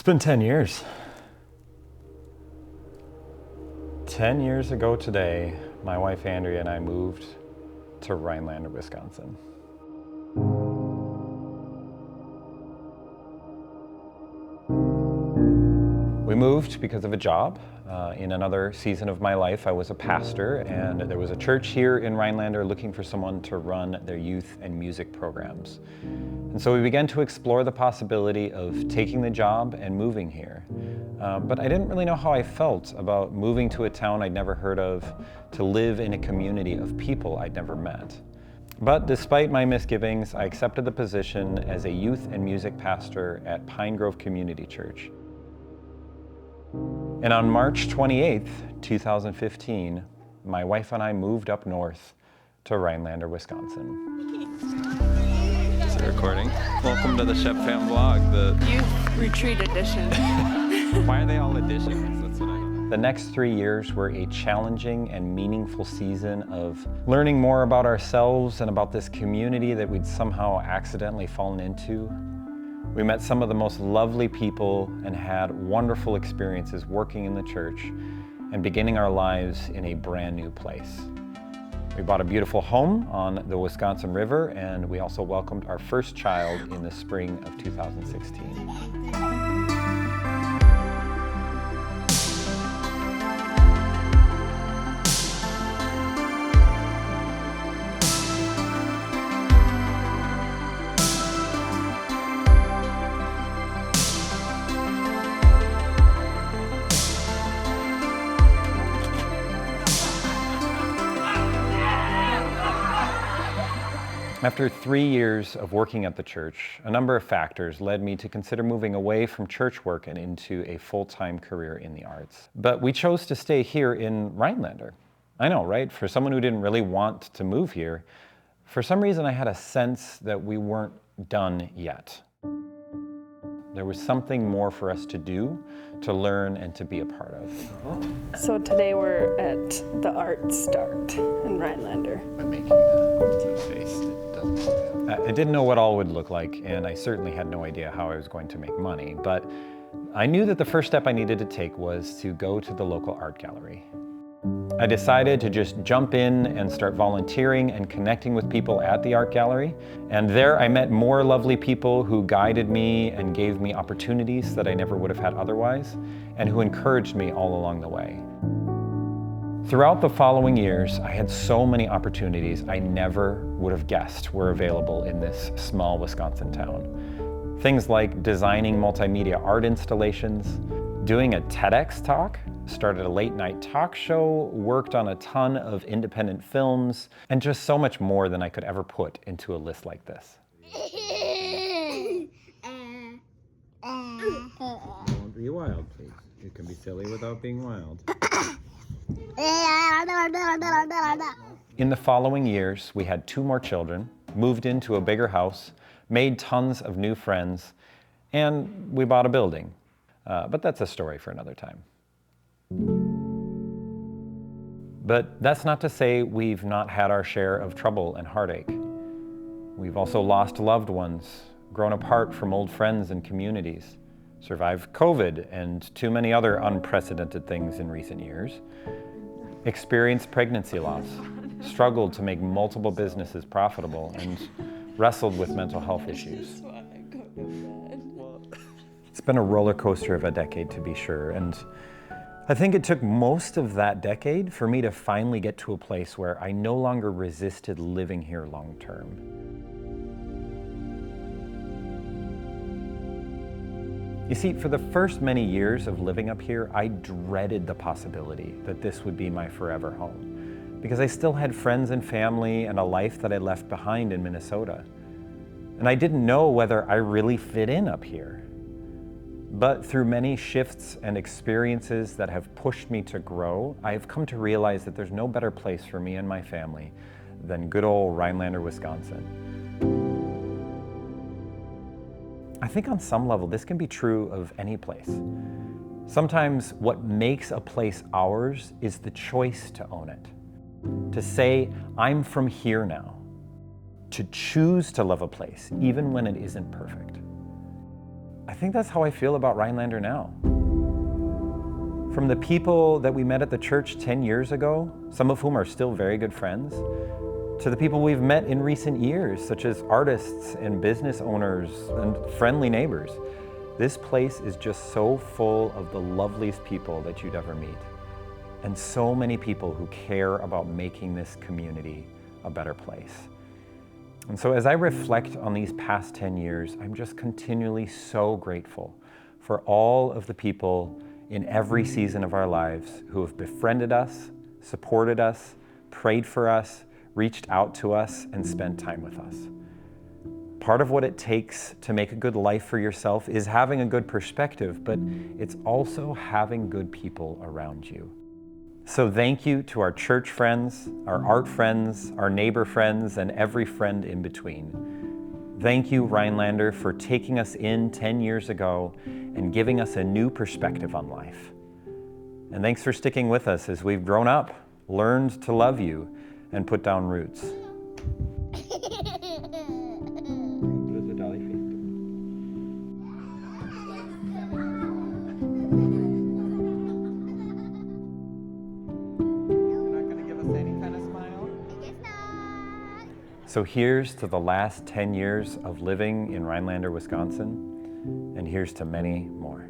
It's been 10 years. 10 years ago today, my wife Andrea and I moved to Rhinelander, Wisconsin. We moved because of a job. In another season of my life, I was a pastor, and there was a church here in Rhinelander looking for someone to run their youth and music programs. And so we began to explore the possibility of taking the job and moving here. But I didn't really know how I felt about moving to a town I'd never heard of, to live in a community of people I'd never met. But despite my misgivings, I accepted the position as a youth and music pastor at Pine Grove Community Church. And on March 28th, 2015, my wife and I moved up north to Rhinelander, Wisconsin. Is it recording? Welcome to the Shep Fam Vlog, the Youth Retreat Edition. Why are they all editions? That's what I don't know. The next 3 years were a challenging and meaningful season of learning more about ourselves and about this community that we'd somehow accidentally fallen into. We met some of the most lovely people and had wonderful experiences working in the church and beginning our lives in a brand new place. We bought a beautiful home on the Wisconsin River, and we also welcomed our first child in the spring of 2016. After 3 years of working at the church, a number of factors led me to consider moving away from church work and into a full-time career in the arts. But we chose to stay here in Rhinelander. I know, right? For someone who didn't really want to move here, for some reason I had a sense that we weren't done yet. There was something more for us to do, to learn, and to be a part of. So today we're at the Art Start in Rhinelander. By making the face, it doesn't look bad. I didn't know what all would look like, and I certainly had no idea how I was going to make money, but I knew that the first step I needed to take was to go to the local art gallery. I decided to just jump in and start volunteering and connecting with people at the art gallery. And there I met more lovely people who guided me and gave me opportunities that I never would have had otherwise, and who encouraged me all along the way. Throughout the following years, I had so many opportunities I never would have guessed were available in this small Wisconsin town. Things like designing multimedia art installations, doing a TEDx talk, started a late night talk show, worked on a ton of independent films, and just so much more than I could ever put into a list like this. Don't be wild, please. You can be silly without being wild. In the following years, we had 2 more children, moved into a bigger house, made tons of new friends, and we bought a building. But that's a story for another time. But that's not to say we've not had our share of trouble and heartache. We've also lost loved ones, grown apart from old friends and communities, survived COVID and too many other unprecedented things in recent years, experienced pregnancy loss, struggled to make multiple businesses profitable, and wrestled with mental health issues. It's been a roller coaster of a decade, to be sure, and I think it took most of that decade for me to finally get to a place where I no longer resisted living here long term. You see, for the first many years of living up here, I dreaded the possibility that this would be my forever home, because I still had friends and family and a life that I left behind in Minnesota. And I didn't know whether I really fit in up here. But through many shifts and experiences that have pushed me to grow, I have come to realize that there's no better place for me and my family than good old Rhinelander, Wisconsin. I think on some level this can be true of any place. Sometimes what makes a place ours is the choice to own it. To say, I'm from here now. To choose to love a place, even when it isn't perfect. I think that's how I feel about Rhinelander now. From the people that we met at the church 10 years ago, some of whom are still very good friends, to the people we've met in recent years, such as artists and business owners and friendly neighbors. This place is just so full of the loveliest people that you'd ever meet, and so many people who care about making this community a better place. And so as I reflect on these past 10 years, I'm just continually so grateful for all of the people in every season of our lives who have befriended us, supported us, prayed for us, reached out to us, and spent time with us. Part of what it takes to make a good life for yourself is having a good perspective, but it's also having good people around you. So thank you to our church friends, our art friends, our neighbor friends, and every friend in between. Thank you, Rhinelander, for taking us in 10 years ago and giving us a new perspective on life. And thanks for sticking with us as we've grown up, learned to love you, and put down roots. So here's to the last 10 years of living in Rhinelander, Wisconsin, and here's to many more.